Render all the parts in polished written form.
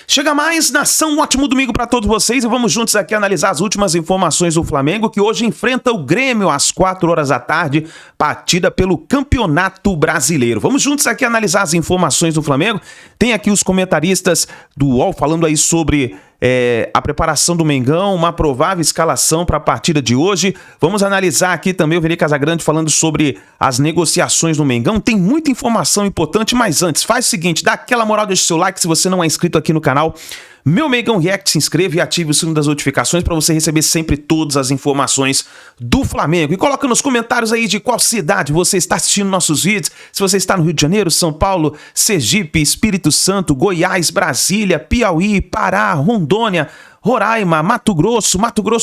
Chega mais, nação, um ótimo domingo para todos vocês e vamos juntos aqui analisar as últimas informações do Flamengo, que hoje enfrenta o Grêmio às 4 horas da tarde, partida pelo Campeonato Brasileiro. Vamos juntos aqui analisar as informações do Flamengo. Tem aqui os comentaristas do UOL falando aí sobre a preparação do Mengão, uma provável escalação para a partida de hoje. Vamos analisar aqui também o Vini Casagrande falando sobre as negociações do Mengão. Tem muita informação importante, mas antes, faz o seguinte, dá aquela moral, deixa o seu like se você não é inscrito aqui no canal. Meu Mengão React, se inscreva e ative o sino das notificações para você receber sempre todas as informações do Flamengo. E coloca nos comentários aí de qual cidade você está assistindo nossos vídeos. Se você está no Rio de Janeiro, São Paulo, Sergipe, Espírito Santo, Goiás, Brasília, Piauí, Pará, Rondônia, Roraima, Mato Grosso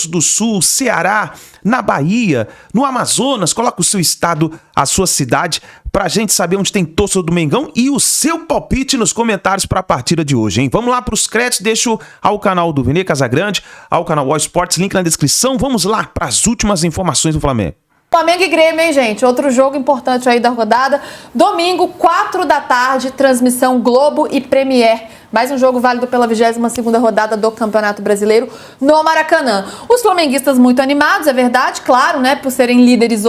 do Sul, Ceará, na Bahia, no Amazonas. Coloca o seu estado, a sua cidade, pra gente saber onde tem torcedor do Mengão e o seu palpite nos comentários para a partida de hoje, hein? Vamos lá para os créditos, deixo ao canal do Vini Casagrande, ao canal All Sports, link na descrição. Vamos lá para as últimas informações do Flamengo. Flamengo e Grêmio, hein, gente? Outro jogo importante aí da rodada. Domingo, 4 da tarde, transmissão Globo e Premier. Mais um jogo válido pela 22ª rodada do Campeonato Brasileiro no Maracanã. Os flamenguistas muito animados, é verdade, claro, né? Por serem líderes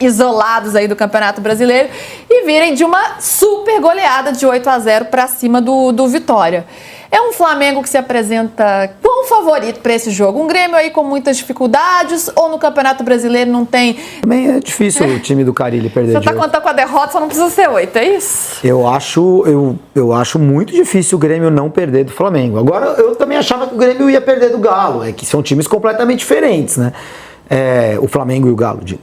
isolados aí do Campeonato Brasileiro e virem de uma super goleada de 8-0 para cima do Vitória. É um Flamengo que se apresenta como favorito para esse jogo. Um Grêmio aí com muitas dificuldades, ou no Campeonato Brasileiro não tem... Também é difícil o time do Carille perder. Você tá contando com a derrota, só não precisa ser 8, é isso? Eu acho muito difícil o Grêmio não perder do Flamengo. Agora, eu também achava que o Grêmio ia perder do Galo. É que são times completamente diferentes, né? O Flamengo e o Galo, digo.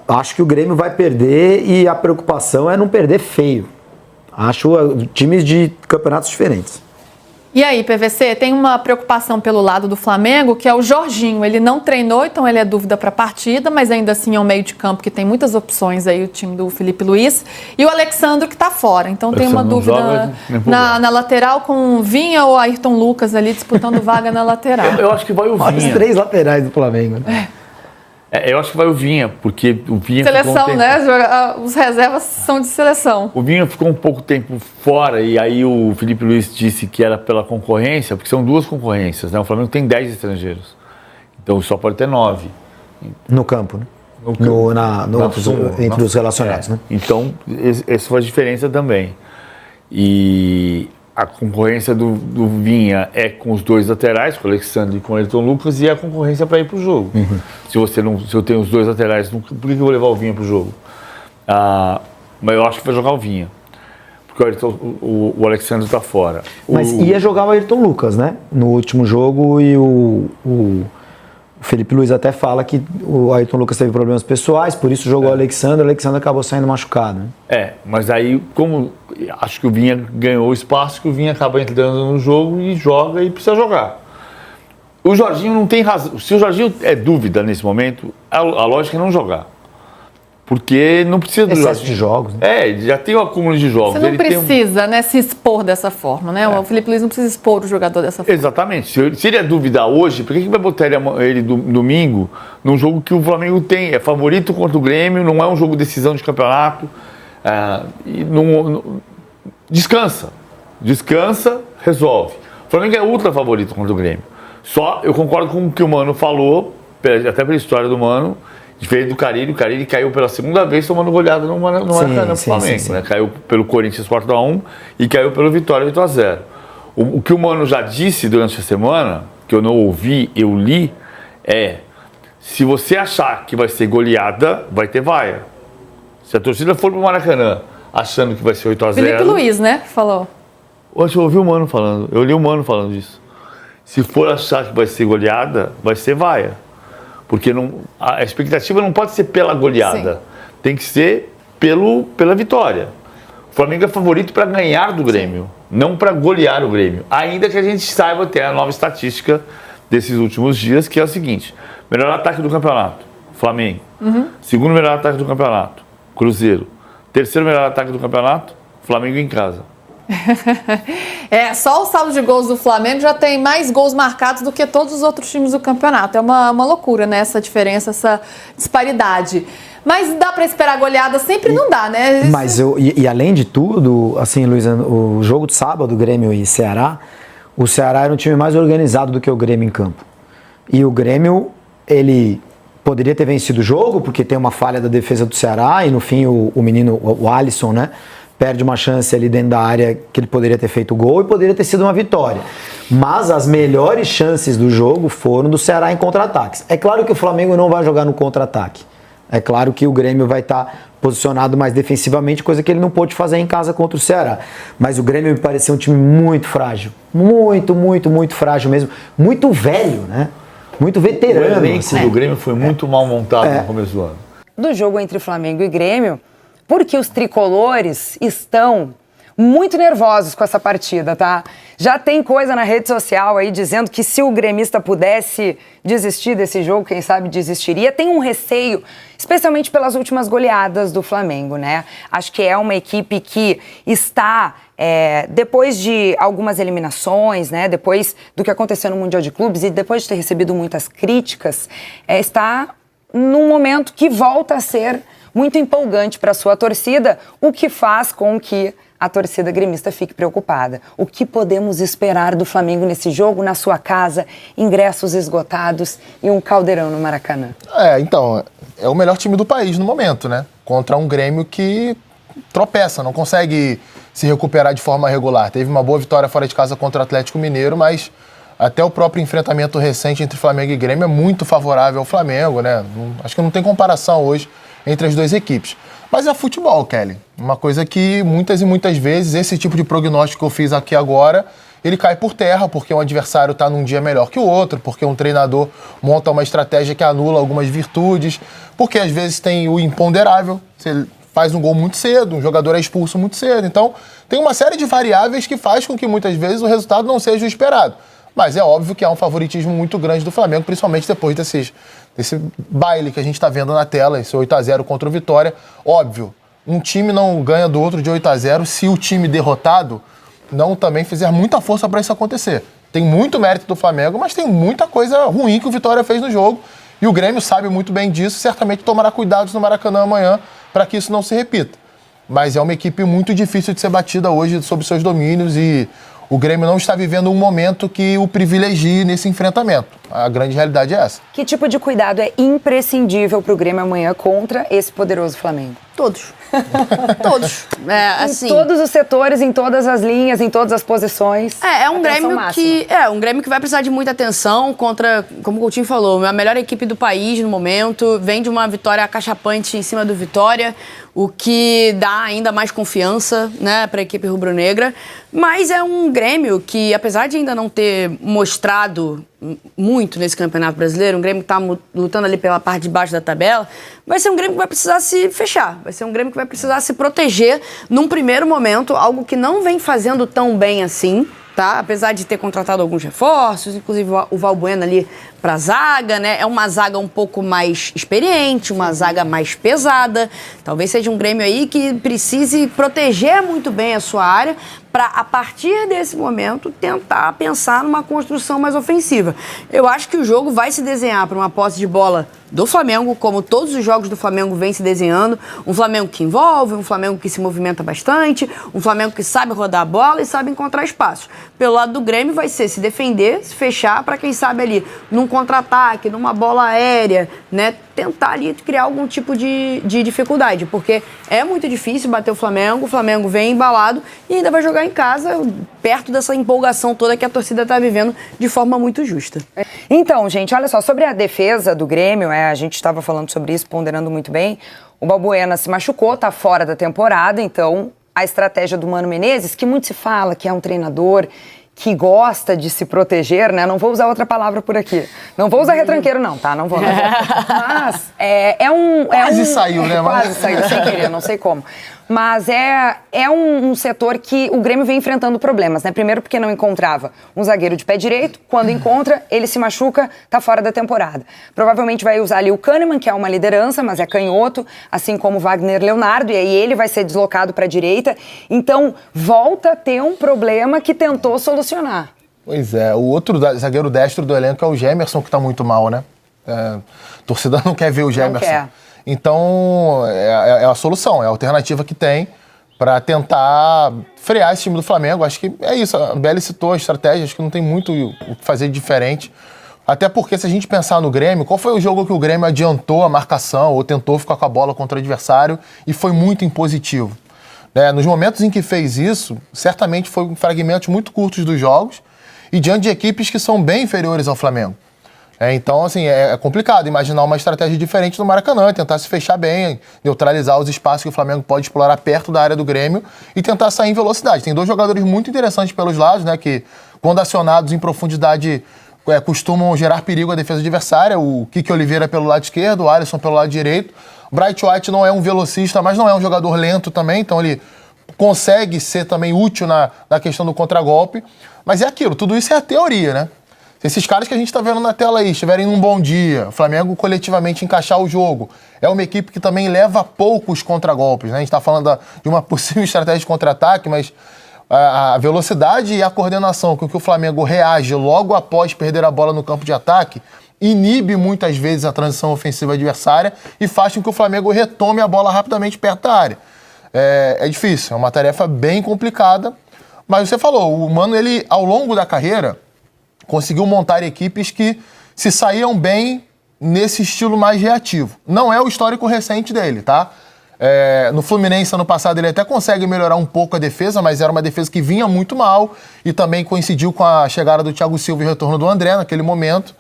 Acho que o Grêmio vai perder e a preocupação é não perder feio. Acho times de campeonatos diferentes. E aí, PVC, tem uma preocupação pelo lado do Flamengo, que é o Jorginho. Ele não treinou, então ele é dúvida para a partida, mas ainda assim é um meio de campo que tem muitas opções aí, o time do Felipe Luiz. E o Alexandre que está fora, então tem uma dúvida na lateral com Vinha ou Ayrton Lucas ali disputando vaga na lateral. Eu acho que vai o Vinha. Os 3 laterais do Flamengo. Né? Eu acho que vai o Vinha, porque o Vinha seleção, né? Os reservas são de seleção. O Vinha ficou um pouco tempo fora e aí o Felipe Luiz disse que era pela concorrência, porque são 2 concorrências, né? O Flamengo tem 10 estrangeiros, então só pode ter 9. No campo, né? Entre os relacionados, né? Então, essa foi a diferença também. E a concorrência do Vinha é com os 2 laterais, com o Alexandre e com o Ayrton Lucas, e a concorrência para ir para o jogo. Uhum. Se eu tenho os 2 laterais, por que eu vou levar o Vinha para o jogo? Mas eu acho que vai jogar o Vinha, porque o Alexandre está fora. Mas ia jogar o Ayrton Lucas, né? No último jogo, e o Felipe Luiz até fala que o Ayrton Lucas teve problemas pessoais, por isso jogou o Alexandre acabou saindo machucado. Né? Mas aí, como acho que o Vinha ganhou espaço, que o Vinha acaba entrando no jogo e joga e precisa jogar. O Jorginho não tem razão. Se o Jorginho é dúvida nesse momento, a lógica é não jogar. Porque não precisa do excesso de jogos. Né? Ele já tem o acúmulo de jogos. Você não precisa, né, se expor dessa forma, né? O Felipe Luiz não precisa expor o jogador dessa forma. Exatamente. Se ele é dúvida hoje, por que vai botar ele domingo num jogo que o Flamengo tem? É favorito contra o Grêmio, não é um jogo de decisão de campeonato. Descansa, resolve. O Flamengo é ultra favorito contra o Grêmio. Só eu concordo com o que o Mano falou, até pela história do Mano. Diferente do Carille, o Carille caiu pela segunda vez tomando goleada no Maracanã pro Flamengo. Sim. Né? Caiu pelo Corinthians 4-1 e caiu pelo Vitória 8-0. O que o Mano já disse durante a semana, que eu não ouvi, eu li, se você achar que vai ser goleada, vai ter vaia. Se a torcida for pro Maracanã achando que vai ser 8-0... Felipe Luiz, né, falou. Hoje eu ouvi o Mano falando, eu li o Mano falando disso. Se for achar que vai ser goleada, vai ser vaia. Porque a expectativa não pode ser pela goleada, sim, tem que ser pela vitória. O Flamengo é favorito para ganhar do Grêmio, não para golear o Grêmio. Ainda que a gente saiba ter a nova estatística desses últimos dias, que é o seguinte: melhor ataque do campeonato, Flamengo. Segundo melhor ataque do campeonato, Cruzeiro. Terceiro melhor ataque do campeonato, Flamengo em casa. Só o saldo de gols do Flamengo já tem mais gols marcados do que todos os outros times do campeonato. É uma loucura, né? Essa diferença, essa disparidade. Mas dá para esperar goleada sempre? Não dá, né? Mas além de tudo, assim, Luísa, o jogo de sábado, Grêmio e Ceará, o Ceará era um time mais organizado do que o Grêmio em campo. E o Grêmio, ele poderia ter vencido o jogo, porque tem uma falha da defesa do Ceará, e no fim o menino, o Alisson, né, perde uma chance ali dentro da área que ele poderia ter feito o gol e poderia ter sido uma vitória. Mas as melhores chances do jogo foram do Ceará em contra-ataques. É claro que o Flamengo não vai jogar no contra-ataque. É claro que o Grêmio vai estar posicionado mais defensivamente, coisa que ele não pôde fazer em casa contra o Ceará. Mas o Grêmio me pareceu um time muito frágil. Muito, muito, muito frágil mesmo. Muito velho, né? Muito veterano. O elenco do Grêmio foi muito mal montado no começo do ano. Do jogo entre Flamengo e Grêmio, porque os tricolores estão muito nervosos com essa partida, tá? Já tem coisa na rede social aí dizendo que se o gremista pudesse desistir desse jogo, quem sabe desistiria. Tem um receio, especialmente pelas últimas goleadas do Flamengo, né? Acho que é uma equipe que está, depois de algumas eliminações, né? Depois do que aconteceu no Mundial de Clubes e depois de ter recebido muitas críticas, está num momento que volta a ser muito empolgante para a sua torcida, o que faz com que a torcida gremista fique preocupada. O que podemos esperar do Flamengo nesse jogo, na sua casa, ingressos esgotados e um caldeirão no Maracanã? Então, é o melhor time do país no momento, né? Contra um Grêmio que tropeça, não consegue se recuperar de forma regular. Teve uma boa vitória fora de casa contra o Atlético Mineiro, mas até o próprio enfrentamento recente entre Flamengo e Grêmio é muito favorável ao Flamengo, né? Acho que não tem comparação hoje entre as duas equipes. Mas é futebol, Kelly. Uma coisa que muitas e muitas vezes esse tipo de prognóstico que eu fiz aqui agora, ele cai por terra, porque um adversário está num dia melhor que o outro, porque um treinador monta uma estratégia que anula algumas virtudes, porque às vezes tem o imponderável, você faz um gol muito cedo, um jogador é expulso muito cedo. Então, tem uma série de variáveis que faz com que muitas vezes o resultado não seja o esperado. Mas é óbvio que há um favoritismo muito grande do Flamengo, principalmente depois desse baile que a gente está vendo na tela, esse 8-0 contra o Vitória. Óbvio, um time não ganha do outro de 8-0 se o time derrotado não também fizer muita força para isso acontecer. Tem muito mérito do Flamengo, mas tem muita coisa ruim que o Vitória fez no jogo. E o Grêmio sabe muito bem disso, certamente tomará cuidados no Maracanã amanhã para que isso não se repita. Mas é uma equipe muito difícil de ser batida hoje sob seus domínios e o Grêmio não está vivendo um momento que o privilegie nesse enfrentamento. A grande realidade é essa. Que tipo de cuidado é imprescindível para o Grêmio amanhã contra esse poderoso Flamengo? Todos. Todos. Assim, em todos os setores, em todas as linhas, em todas as posições. É um Grêmio um Grêmio que vai precisar de muita atenção contra, como o Coutinho falou, a melhor equipe do país no momento. Vem de uma vitória acachapante em cima do Vitória, o que dá ainda mais confiança, né, para a equipe rubro-negra. Mas é um Grêmio que, apesar de ainda não ter mostrado muito nesse Campeonato Brasileiro, um Grêmio que está lutando ali pela parte de baixo da tabela, vai ser um Grêmio que vai precisar se fechar, vai ser um Grêmio que vai precisar se proteger num primeiro momento, algo que não vem fazendo tão bem assim, tá? Apesar de ter contratado alguns reforços, inclusive o Valbuena ali para a zaga, né? É uma zaga um pouco mais experiente, uma zaga mais pesada. Talvez seja um Grêmio aí que precise proteger muito bem a sua área para, a partir desse momento, tentar pensar numa construção mais ofensiva. Eu acho que o jogo vai se desenhar para uma posse de bola do Flamengo, como todos os jogos do Flamengo vêm se desenhando. Um Flamengo que envolve, um Flamengo que se movimenta bastante, um Flamengo que sabe rodar a bola e sabe encontrar espaços. Pelo lado do Grêmio vai ser se defender, se fechar, para quem sabe ali, num contra-ataque, numa bola aérea, né, tentar ali criar algum tipo de dificuldade, porque é muito difícil bater o Flamengo vem embalado e ainda vai jogar em casa, perto dessa empolgação toda que a torcida está vivendo de forma muito justa. Então, gente, olha só, sobre a defesa do Grêmio, a gente estava falando sobre isso, ponderando muito bem, o Valbuena se machucou, está fora da temporada, então a estratégia do Mano Menezes, que muito se fala que é um treinador que gosta de se proteger, né? Não vou usar outra palavra por aqui. Não vou usar retranqueiro, não, tá? Não vou. Mas Quase saiu, né? Quase saiu, sem querer, não sei como. Mas é um setor que o Grêmio vem enfrentando problemas, né? Primeiro porque não encontrava um zagueiro de pé direito. Quando encontra, ele se machuca, tá fora da temporada. Provavelmente vai usar ali o Kahneman, que é uma liderança, mas é canhoto, assim como o Wagner Leonardo, e aí ele vai ser deslocado para a direita. Então, volta a ter um problema que tentou solucionar. Pois é, o outro zagueiro destro do elenco é o Gemerson, que tá muito mal, né? A torcida não quer ver o Gemerson. Então, é a solução, é a alternativa que tem para tentar frear esse time do Flamengo. Acho que é isso. A Belly citou a estratégia, acho que não tem muito o que fazer de diferente. Até porque, se a gente pensar no Grêmio, qual foi o jogo que o Grêmio adiantou a marcação ou tentou ficar com a bola contra o adversário e foi muito impositivo? Nos momentos em que fez isso, certamente foi em fragmentos muito curtos dos jogos e diante de equipes que são bem inferiores ao Flamengo. Então, assim, é complicado imaginar uma estratégia diferente no Maracanã, tentar se fechar bem, neutralizar os espaços que o Flamengo pode explorar perto da área do Grêmio e tentar sair em velocidade. Tem dois jogadores muito interessantes pelos lados, né, que, quando acionados em profundidade, costumam gerar perigo à defesa adversária. O Kiki Oliveira pelo lado esquerdo, o Alisson pelo lado direito. O Bright White não é um velocista, mas não é um jogador lento também, então ele consegue ser também útil na questão do contragolpe. Mas é aquilo, tudo isso é a teoria, né? Se esses caras que a gente está vendo na tela aí estiverem num bom dia, o Flamengo coletivamente encaixar o jogo, é uma equipe que também leva poucos contragolpes, né? A gente está falando de uma possível estratégia de contra-ataque, mas a velocidade e a coordenação com que o Flamengo reage logo após perder a bola no campo de ataque inibe muitas vezes a transição ofensiva adversária e faz com que o Flamengo retome a bola rapidamente perto da área. É difícil, é uma tarefa bem complicada, mas você falou, o Mano, ele, ao longo da carreira, conseguiu montar equipes que se saíam bem nesse estilo mais reativo. Não é o histórico recente dele, tá? No Fluminense, ano passado, ele até consegue melhorar um pouco a defesa, mas era uma defesa que vinha muito mal e também coincidiu com a chegada do Thiago Silva e o retorno do André naquele momento.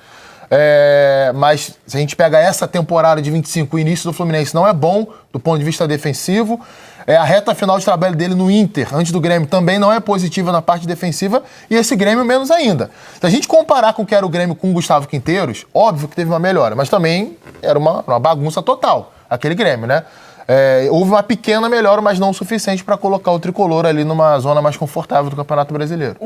Mas se a gente pega essa temporada de 25, o início do Fluminense não é bom do ponto de vista defensivo. A reta final de trabalho dele no Inter, antes do Grêmio, também não é positiva na parte defensiva, e esse Grêmio menos ainda. Se a gente comparar com o que era o Grêmio com o Gustavo Quinteiros, óbvio que teve uma melhora, mas também era uma bagunça total, aquele Grêmio, né? Houve uma pequena melhora, mas não o suficiente para colocar o tricolor ali numa zona mais confortável do Campeonato Brasileiro.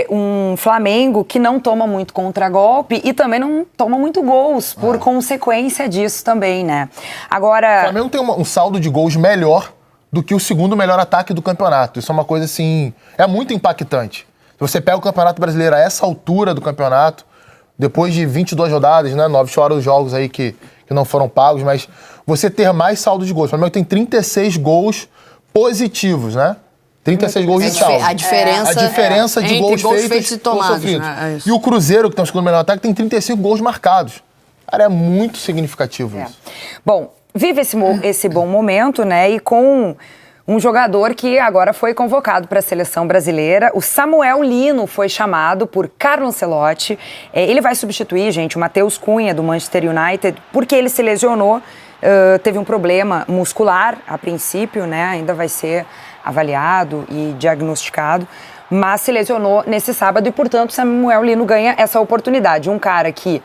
Um Flamengo que não toma muito contragolpe e também não toma muito gols, por consequência disso também, né? Agora... O Flamengo tem um saldo de gols melhor do que o segundo melhor ataque do campeonato. Isso é uma coisa, assim, é muito impactante. Se você pega o Campeonato Brasileiro a essa altura do campeonato, depois de 22 rodadas, né, 9 fora os jogos aí que não foram pagos, mas você ter mais saldo de gols. O Flamengo tem 36 gols positivos, né? 36 gols de saldo. A diferença de gols feitos e tomados. Né? E o Cruzeiro, que tem o segundo melhor ataque, tem 35 gols marcados. Cara, é muito significativo isso. Bom, vive esse bom momento, né? E com um jogador que agora foi convocado para a seleção brasileira, o Samuel Lino foi chamado por Carlo Ancelotti. Ele vai substituir, gente, o Matheus Cunha do Manchester United, porque ele se lesionou, teve um problema muscular a princípio, né? Ainda vai ser avaliado e diagnosticado, mas se lesionou nesse sábado e, portanto, Samuel Lino ganha essa oportunidade. Um cara que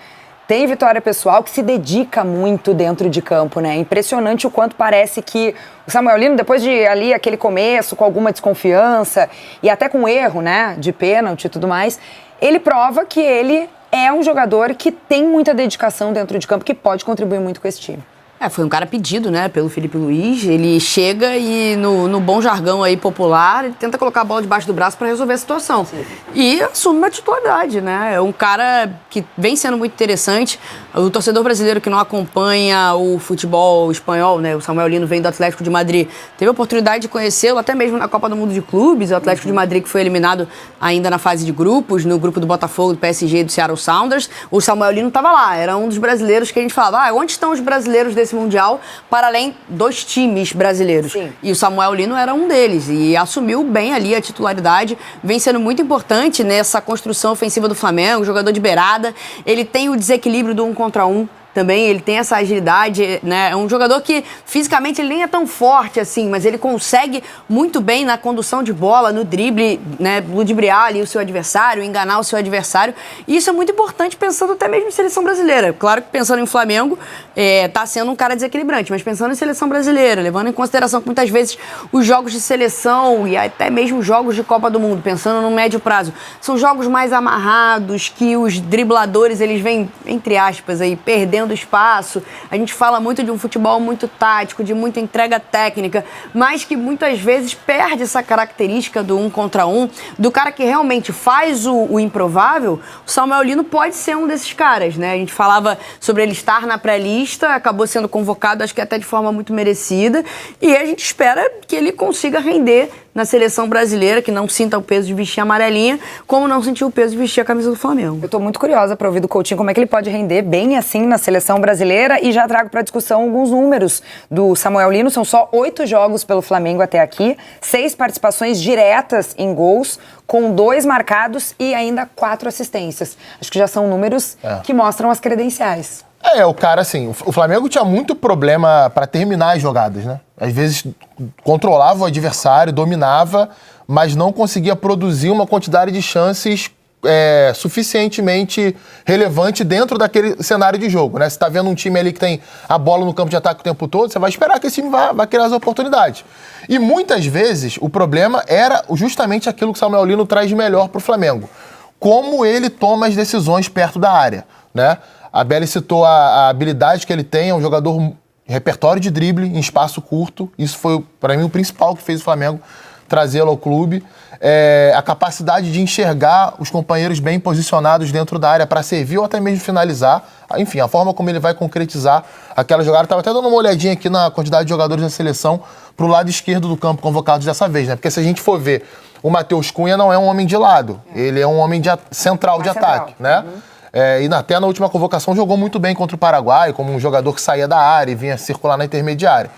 tem vitória pessoal, que se dedica muito dentro de campo, né? É impressionante o quanto parece que o Samuel Lino, depois de ali aquele começo, com alguma desconfiança e até com erro, né, de pênalti e tudo mais, ele prova que ele é um jogador que tem muita dedicação dentro de campo, que pode contribuir muito com esse time. Foi um cara pedido, né, pelo Felipe Luiz. Ele chega e, no bom jargão aí popular, ele tenta colocar a bola debaixo do braço para resolver a situação. Sim. E assume uma titularidade, né? É um cara que vem sendo muito interessante. O torcedor brasileiro que não acompanha o futebol espanhol, né, o Samuel Lino vem do Atlético de Madrid, teve a oportunidade de conhecê-lo até mesmo na Copa do Mundo de Clubes. O Atlético de Madrid que foi eliminado ainda na fase de grupos, no grupo do Botafogo, do PSG e do Seattle Sounders. O Samuel Lino estava lá, era um dos brasileiros que a gente falava, onde estão os brasileiros desse Mundial, para além dos times brasileiros. Sim. E o Samuel Lino era um deles e assumiu bem ali a titularidade, vem sendo muito importante nessa construção ofensiva do Flamengo, jogador de beirada, ele tem o desequilíbrio do 1 contra 1 também, ele tem essa agilidade, né? É um jogador que fisicamente ele nem é tão forte assim, mas ele consegue muito bem na condução de bola, no drible, né? Ludibriar ali o seu adversário, enganar o seu adversário. E isso é muito importante pensando até mesmo em seleção brasileira. Claro que pensando em Flamengo, tá sendo um cara desequilibrante, mas pensando em seleção brasileira, levando em consideração que muitas vezes os jogos de seleção e até mesmo jogos de Copa do Mundo, pensando no médio prazo, são jogos mais amarrados, que os dribladores eles vêm, entre aspas, aí, perdendo cedendo espaço. A gente fala muito de um futebol muito tático, de muita entrega técnica, mas que muitas vezes perde essa característica do 1 contra 1, do cara que realmente faz o improvável. O Samuel Lino pode ser um desses caras, né? A gente falava sobre ele estar na pré-lista, acabou sendo convocado, acho que até de forma muito merecida, e a gente espera que ele consiga render na seleção brasileira, que não sinta o peso de vestir a amarelinha, como não sentiu o peso de vestir a camisa do Flamengo. Eu tô muito curiosa para ouvir do Coutinho como é que ele pode render bem assim na seleção brasileira, e já trago para discussão alguns números do Samuel Lino. São só 8 jogos pelo Flamengo até aqui, 6 participações diretas em gols, com 2 marcados e ainda 4 assistências. Acho que já são números que mostram as credenciais. O cara, assim, o Flamengo tinha muito problema para terminar as jogadas, né? Às vezes controlava o adversário, dominava, mas não conseguia produzir uma quantidade de chances suficientemente relevante dentro daquele cenário de jogo, né? Você tá vendo um time ali que tem a bola no campo de ataque o tempo todo, você vai esperar que esse time vai criar as oportunidades. E muitas vezes o problema era justamente aquilo que o Samuel Lino traz de melhor pro Flamengo. Como ele toma as decisões perto da área, né? A Belly citou a habilidade que ele tem, é um jogador repertório de drible em espaço curto. Isso foi, para mim, o principal que fez o Flamengo trazê-lo ao clube. A capacidade de enxergar os companheiros bem posicionados dentro da área para servir ou até mesmo finalizar. Enfim, a forma como ele vai concretizar aquela jogada. Estava até dando uma olhadinha aqui na quantidade de jogadores da seleção para o lado esquerdo do campo convocados dessa vez, né? Porque se a gente for ver, o Matheus Cunha não é um homem de lado. Ele é um homem central de ataque, né? E até na última convocação jogou muito bem contra o Paraguai, como um jogador que saía da área e vinha circular na intermediária.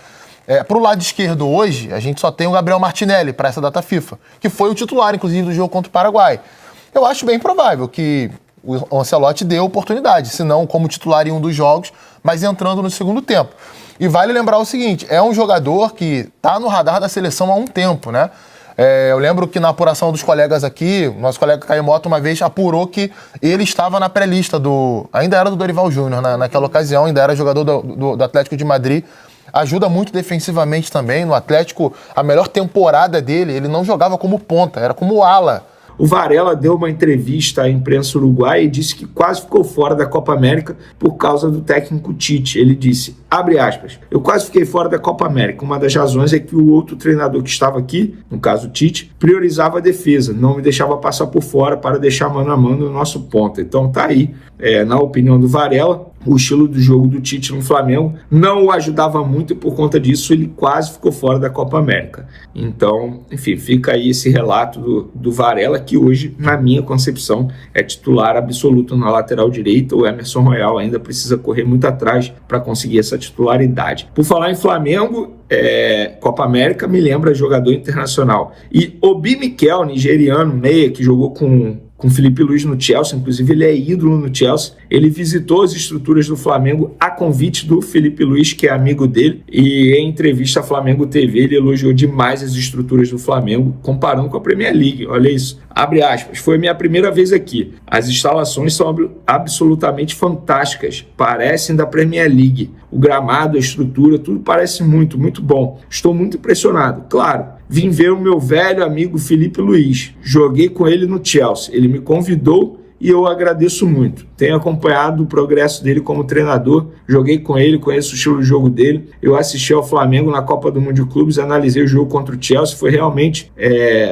Para o lado esquerdo hoje, a gente só tem o Gabriel Martinelli para essa data FIFA, que foi o titular, inclusive, do jogo contra o Paraguai. Eu acho bem provável que o Ancelotti dê oportunidade, se não como titular em um dos jogos, mas entrando no segundo tempo. E vale lembrar o seguinte, é um jogador que está no radar da seleção há um tempo, né? Eu lembro que na apuração dos colegas aqui, nosso colega Caio Mota uma vez apurou que ele estava na pré-lista ainda era do Dorival Júnior naquela ocasião, ainda era jogador do Atlético de Madrid. Ajuda muito defensivamente também. No Atlético, a melhor temporada dele, ele não jogava como ponta, era como ala. O Varela deu uma entrevista à imprensa uruguaia e disse que quase ficou fora da Copa América por causa do técnico Tite. Ele disse, abre aspas, eu quase fiquei fora da Copa América. Uma das razões é que o outro treinador que estava aqui, no caso o Tite, priorizava a defesa, não me deixava passar por fora para deixar mano a mano o nosso ponta. Então tá aí, na opinião do Varela, o estilo do jogo do Tite no Flamengo não o ajudava muito e por conta disso ele quase ficou fora da Copa América. Então, enfim, fica aí esse relato do Varela, que hoje, na minha concepção, é titular absoluto na lateral direita. O Emerson Royal ainda precisa correr muito atrás para conseguir essa titularidade. Por falar em Flamengo, Copa América me lembra jogador internacional. E Obi Mikel, nigeriano, meia, que jogou com Felipe Luiz no Chelsea, inclusive ele é ídolo no Chelsea, ele visitou as estruturas do Flamengo a convite do Felipe Luiz, que é amigo dele, e em entrevista à Flamengo TV ele elogiou demais as estruturas do Flamengo, comparando com a Premier League. Olha isso, abre aspas, foi minha primeira vez aqui, as instalações são absolutamente fantásticas, parecem da Premier League, o gramado, a estrutura, tudo parece muito, muito bom, estou muito impressionado, claro. Vim ver o meu velho amigo Felipe Luiz. Joguei com ele no Chelsea. Ele me convidou e eu agradeço muito. Tenho acompanhado o progresso dele como treinador. Joguei com ele, conheço o estilo de jogo dele. Eu assisti ao Flamengo na Copa do Mundo de Clubes, analisei o jogo contra o Chelsea. Foi realmente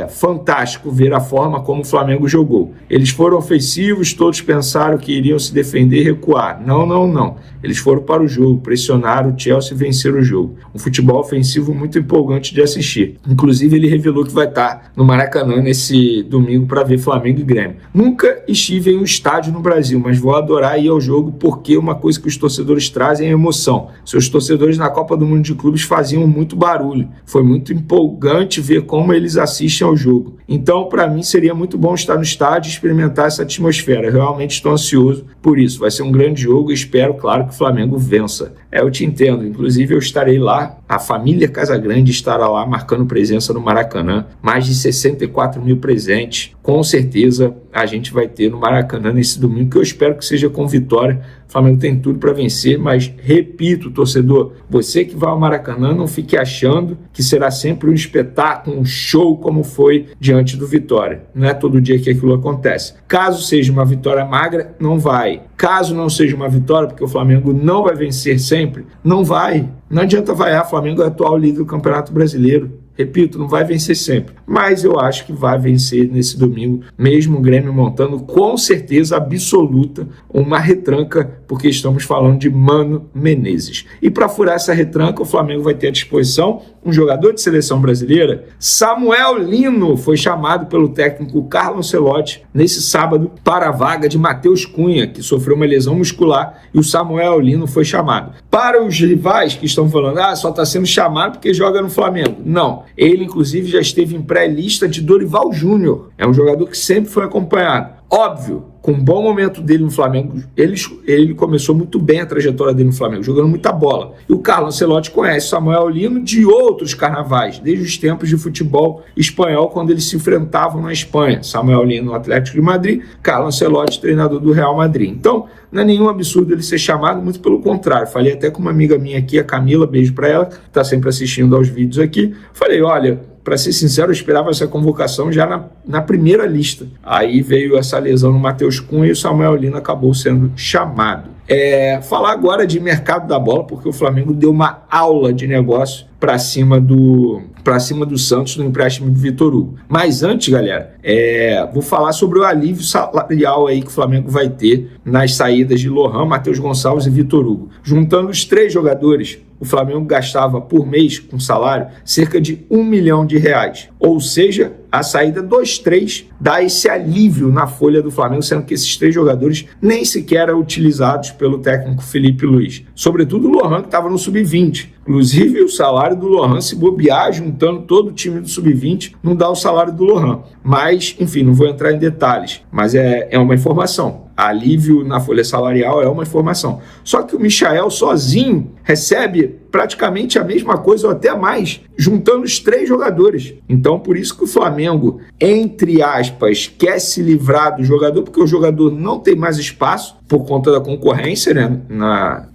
fantástico ver a forma como o Flamengo jogou. Eles foram ofensivos, todos pensaram que iriam se defender e recuar. Não. Eles foram para o jogo, pressionaram o Chelsea e venceram o jogo. Um futebol ofensivo muito empolgante de assistir. Inclusive, ele revelou que vai estar no Maracanã nesse domingo para ver Flamengo e Grêmio. Nunca estive em um estádio no Brasil, mas vou adorar ir ao jogo porque uma coisa que os torcedores trazem é emoção. Seus torcedores na Copa do Mundo de Clubes faziam muito barulho. Foi muito empolgante ver como eles assistem ao jogo. Então, para mim, seria muito bom estar no estádio e experimentar essa atmosfera. Eu realmente estou ansioso por isso. Vai ser um grande jogo e espero, claro, que o Flamengo vença. Eu te entendo. Inclusive, eu estarei lá. A família Casagrande estará lá marcando presença no Maracanã. Mais de 64 mil presentes. Com certeza, a gente vai ter no Maracanã nesse domingo, que eu espero que seja com vitória O Flamengo tem tudo para vencer, mas repito, torcedor, você que vai ao Maracanã, não fique achando que será sempre um espetáculo, um show como foi diante do Vitória. Não é todo dia que aquilo acontece. Caso seja uma vitória magra, não vai. Caso não seja uma vitória, porque o Flamengo não vai vencer sempre, não vai. Não adianta vaiar, o Flamengo é o atual líder do Campeonato Brasileiro. Repito, não vai vencer sempre, mas eu acho que vai vencer nesse domingo, mesmo o Grêmio montando com certeza absoluta uma retranca, porque estamos falando de Mano Menezes. E para furar essa retranca, o Flamengo vai ter à disposição um jogador de seleção brasileira, Samuel Lino, foi chamado pelo técnico Carlo Ancelotti nesse sábado para a vaga de Matheus Cunha, que sofreu uma lesão muscular, e o Samuel Lino foi chamado. Para os rivais que estão falando, só está sendo chamado porque joga no Flamengo. Não. Ele, inclusive, já esteve em pré-lista de Dorival Júnior. É um jogador que sempre foi acompanhado. Óbvio, com um bom momento dele no Flamengo, ele começou muito bem a trajetória dele no Flamengo, jogando muita bola. E o Carlo Ancelotti conhece Samuel Lino de outros carnavais, desde os tempos de futebol espanhol, quando eles se enfrentavam na Espanha. Samuel Lino no Atlético de Madrid, Carlo Ancelotti, treinador do Real Madrid. Então, não é nenhum absurdo ele ser chamado, muito pelo contrário. Falei até com uma amiga minha aqui, a Camila, beijo pra ela, que está sempre assistindo aos vídeos aqui. Falei, olha, para ser sincero, eu esperava essa convocação já na primeira lista. Aí veio essa lesão no Matheus Cunha e o Samuel Lino acabou sendo chamado. Falar agora de mercado da bola, porque o Flamengo deu uma aula de negócio para cima do Santos no empréstimo do Vitor Hugo. Mas antes, galera, vou falar sobre o alívio salarial aí que o Flamengo vai ter nas saídas de Lohan, Matheus Gonçalves e Vitor Hugo. Juntando os 3 jogadores, o Flamengo gastava por mês com salário cerca de R$1 milhão. Ou seja, a saída dos 3 dá esse alívio na folha do Flamengo, sendo que esses 3 jogadores nem sequer eram utilizados pelo técnico Felipe Luiz. Sobretudo o Lohan, que estava no Sub-20. Inclusive, o salário do Lohan, se bobear, juntando todo o time do Sub-20, não dá o salário do Lohan. Mas, enfim, não vou entrar em detalhes, mas é uma informação. Alívio na folha salarial é uma informação. Só que o Michael sozinho recebe praticamente a mesma coisa ou até mais, juntando os 3 jogadores. Então, por isso que o Flamengo, entre aspas, quer se livrar do jogador, porque o jogador não tem mais espaço por conta da concorrência, né,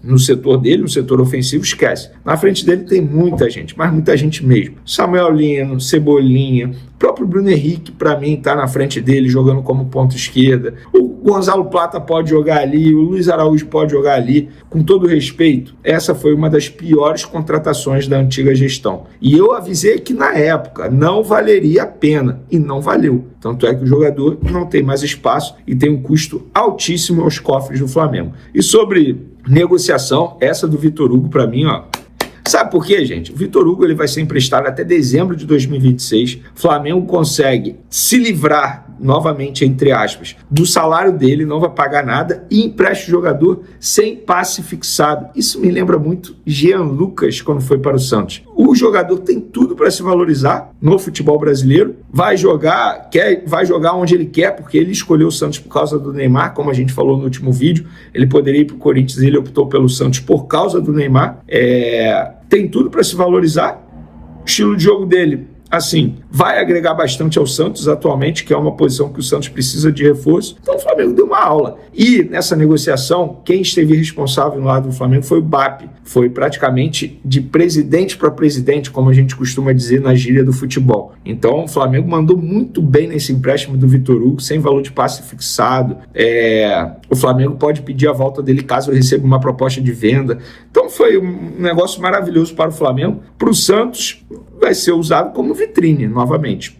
no setor dele, no setor ofensivo, esquece. Na frente dele tem muita gente, mas muita gente mesmo. Samuel Lino, Cebolinha, o próprio Bruno Henrique, para mim, está na frente dele, jogando como ponta esquerda. O Gonzalo Plata pode jogar ali, o Luiz Araújo pode jogar ali. Com todo respeito, essa foi uma das piores contratações da antiga gestão. E eu avisei que na época não valeria a pena, e não valeu. Tanto é que o jogador não tem mais espaço e tem um custo altíssimo aos cofres do Flamengo. E sobre negociação, essa do Vitor Hugo, para mim, sabe por quê, gente? O Vitor Hugo ele vai ser emprestado até dezembro de 2026. O Flamengo consegue se livrar, novamente, entre aspas, do salário dele, não vai pagar nada e empresta o jogador sem passe fixado. Isso me lembra muito Jean Lucas quando foi para o Santos. O jogador tem tudo para se valorizar no futebol brasileiro, vai jogar onde ele quer, porque ele escolheu o Santos por causa do Neymar, como a gente falou no último vídeo. Ele poderia ir para o Corinthians, ele optou pelo Santos por causa do Neymar. Tem tudo para se valorizar. O estilo de jogo dele, assim, vai agregar bastante ao Santos atualmente, que é uma posição que o Santos precisa de reforço. Então o Flamengo deu uma aula. E nessa negociação, quem esteve responsável no lado do Flamengo foi o BAP. Foi praticamente de presidente para presidente, como a gente costuma dizer na gíria do futebol. Então o Flamengo mandou muito bem nesse empréstimo do Vitor Hugo, sem valor de passe fixado. O Flamengo pode pedir a volta dele caso receba uma proposta de venda. Então foi um negócio maravilhoso para o Flamengo. Para o Santos, vai ser usado como vitrine, novamente.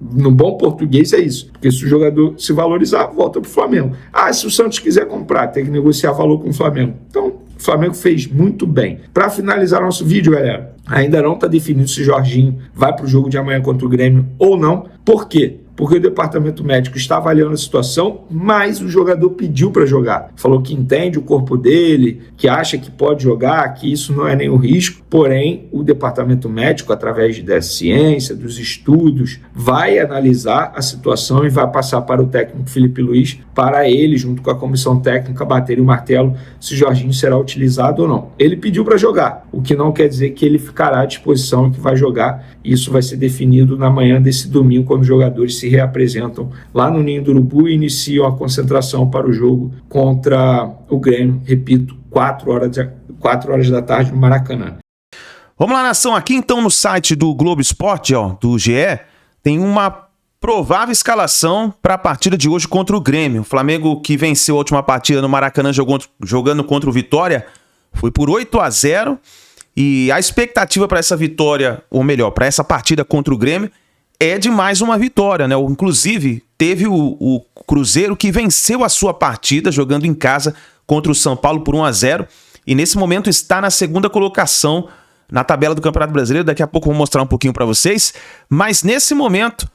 No bom português é isso. Porque se o jogador se valorizar, volta para o Flamengo. Se o Santos quiser comprar, tem que negociar valor com o Flamengo. Então, o Flamengo fez muito bem. Para finalizar nosso vídeo, galera, ainda não está definido se Jorginho vai para o jogo de amanhã contra o Grêmio ou não. Por quê? Porque o departamento médico está avaliando a situação, mas o jogador pediu para jogar. Falou que entende o corpo dele, que acha que pode jogar, que isso não é nenhum risco. Porém, o departamento médico, através da ciência, dos estudos, vai analisar a situação e vai passar para o técnico Felipe Luiz, para ele, junto com a comissão técnica, bater o martelo se Jorginho será utilizado ou não. Ele pediu para jogar, o que não quer dizer que ele ficará à disposição e que vai jogar. Isso vai ser definido na manhã desse domingo, quando os jogadores se se reapresentam lá no Ninho do Urubu e iniciam a concentração para o jogo contra o Grêmio, repito, 4 horas da tarde no Maracanã. Vamos lá, nação, aqui então no site do Globo Esporte, do GE, tem uma provável escalação para a partida de hoje contra o Grêmio. O Flamengo, que venceu a última partida no Maracanã jogando contra o Vitória, foi por 8-0, e a expectativa para essa vitória, ou melhor, para essa partida contra o Grêmio, é de mais uma vitória, né? Inclusive, teve o Cruzeiro que venceu a sua partida jogando em casa contra o São Paulo por 1-0, e nesse momento está na segunda colocação na tabela do Campeonato Brasileiro. Daqui a pouco eu vou mostrar um pouquinho para vocês, mas nesse momento,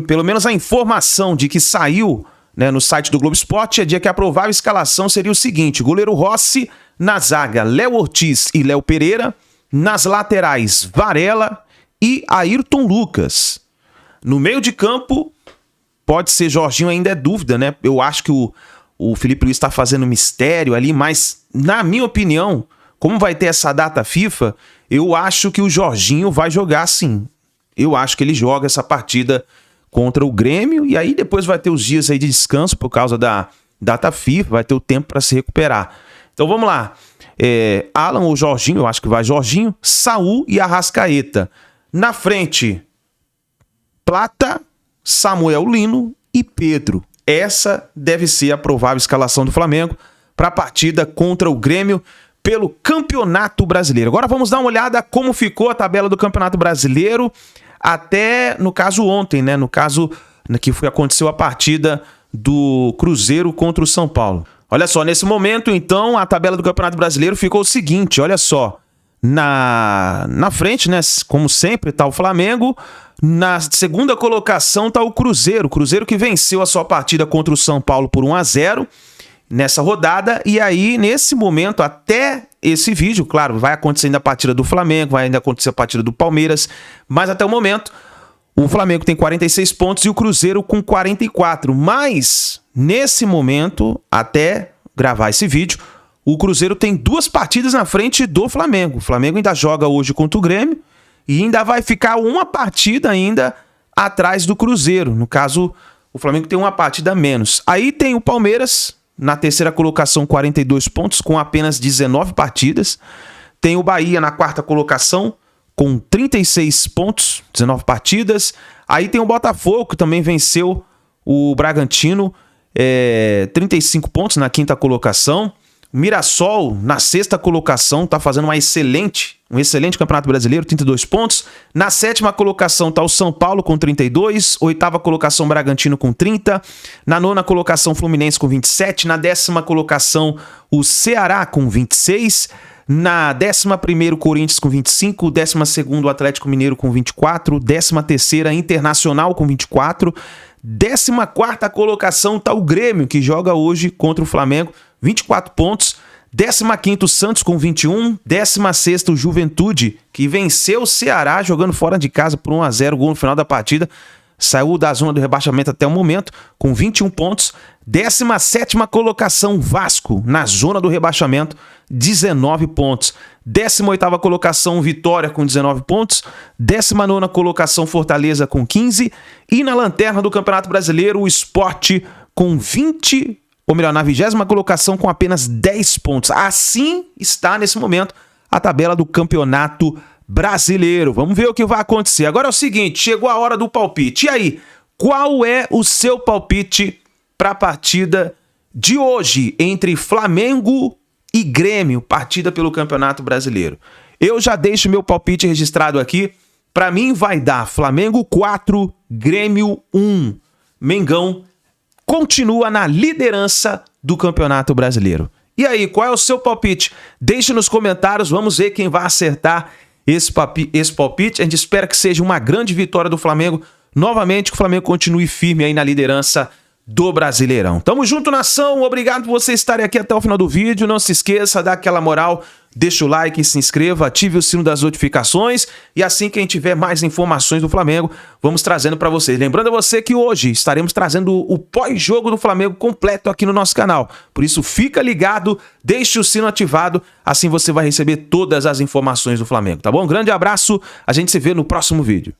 pelo menos a informação de que saiu, né, no site do Globo Esporte é de que a provável escalação seria o seguinte: goleiro Rossi, na zaga Léo Ortiz e Léo Pereira, nas laterais Varela e Ayrton Lucas. No meio de campo, pode ser Jorginho, ainda é dúvida, né? Eu acho que o Felipe Luiz está fazendo mistério ali, mas na minha opinião, como vai ter essa data FIFA, eu acho que o Jorginho vai jogar sim. Eu acho que ele joga essa partida contra o Grêmio e aí depois vai ter os dias aí de descanso por causa da data FIFA, vai ter o tempo para se recuperar. Então vamos lá. Alan ou Jorginho, eu acho que vai Jorginho, Saul e Arrascaeta. Na frente, Plata, Samuel Lino e Pedro. Essa deve ser a provável escalação do Flamengo para a partida contra o Grêmio pelo Campeonato Brasileiro. Agora vamos dar uma olhada como ficou a tabela do Campeonato Brasileiro até, no caso, ontem, né? No caso que aconteceu a partida do Cruzeiro contra o São Paulo. Olha só, nesse momento, então, a tabela do Campeonato Brasileiro ficou o seguinte, olha só. Na frente, né? Como sempre, tá o Flamengo. Na segunda colocação tá o Cruzeiro. O Cruzeiro que venceu a sua partida contra o São Paulo por 1-0 nessa rodada. E aí, nesse momento, até esse vídeo, claro, vai acontecer ainda a partida do Flamengo, vai ainda acontecer a partida do Palmeiras, mas até o momento, o Flamengo tem 46 pontos e o Cruzeiro com 44. Mas, nesse momento, até gravar esse vídeo, o Cruzeiro tem 2 partidas na frente do Flamengo. O Flamengo ainda joga hoje contra o Grêmio e ainda vai ficar uma partida ainda atrás do Cruzeiro. No caso, o Flamengo tem uma partida a menos. Aí tem o Palmeiras na terceira colocação, 42 pontos, com apenas 19 partidas. Tem o Bahia na quarta colocação, com 36 pontos, 19 partidas. Aí tem o Botafogo, que também venceu o Bragantino, 35 pontos na quinta colocação. Mirassol, na sexta colocação, está fazendo um excelente Campeonato Brasileiro, 32 pontos. Na sétima colocação está o São Paulo com 32. Oitava colocação, Bragantino com 30. Na nona colocação, Fluminense com 27. Na décima colocação, o Ceará com 26. Na 11ª, Corinthians com 25. 12º, Atlético Mineiro com 24. 13ª, Internacional com 24. 14ª colocação está o Grêmio, que joga hoje contra o Flamengo, 24 pontos. 15º, Santos com 21. 16º, Juventude, que venceu o Ceará jogando fora de casa por 1-0, gol no final da partida. Saiu da zona do rebaixamento até o momento, com 21 pontos. 17ª colocação, Vasco, na zona do rebaixamento, 19 pontos. 18ª colocação, Vitória, com 19 pontos. 19ª colocação, Fortaleza, com 15. E na lanterna do Campeonato Brasileiro, o Sport, com 20, ou melhor, na 20ª colocação, com apenas 10 pontos. Assim está, nesse momento, a tabela do Campeonato Brasileiro. Vamos ver o que vai acontecer. Agora é o seguinte, chegou a hora do palpite. E aí, qual é o seu palpite para a partida de hoje entre Flamengo e Grêmio, partida pelo Campeonato Brasileiro? Eu já deixo meu palpite registrado aqui. Para mim vai dar Flamengo 4, Grêmio 1. Mengão continua na liderança do Campeonato Brasileiro. E aí, qual é o seu palpite? Deixe nos comentários, vamos ver quem vai acertar esse palpite. A gente espera que seja uma grande vitória do Flamengo. Novamente, que o Flamengo continue firme aí na liderança do Brasileirão. Tamo junto, nação. Obrigado por você estarem aqui até o final do vídeo. Não se esqueça, dá aquela moral, deixa o like, se inscreva, ative o sino das notificações e assim que a gente tiver mais informações do Flamengo, vamos trazendo para vocês. Lembrando a você que hoje estaremos trazendo o pós-jogo do Flamengo completo aqui no nosso canal. Por isso, fica ligado, deixe o sino ativado, assim você vai receber todas as informações do Flamengo, tá bom? Um grande abraço, a gente se vê no próximo vídeo.